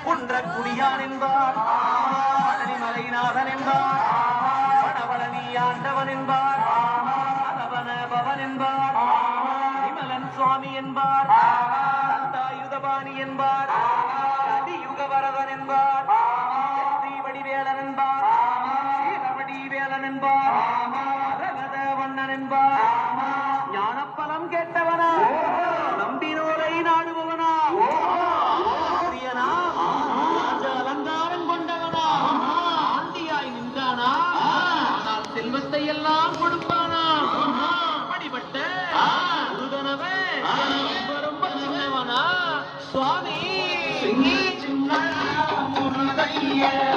குன்றக்குடியான் என்பார், பழனிமலைநாதன் என்பார், வடபழனி ஆண்டவன் என்பார், பவன பவன் என்பார், விமலன் சுவாமி என்பார், தந்தாயுதபாணி என்பார், கலியுக வரதன் என்பார், வடிவேலன் என்பார், வடிவேலன் என்பார், அரகத வண்ணன் என்பார், ஞானப்பலம் கேட்டவனா, நம்பினோரை நாடுபவனா, அலங்காரம் கொண்டவனா, ஆண்டியாய் நின்றானா, ஆனால் செல்வத்தை எல்லாம் கொடுப்பானா, அப்படிப்பட்ட முருகனவே ரொம்ப சின்னவனா சுவாமி. முருகையா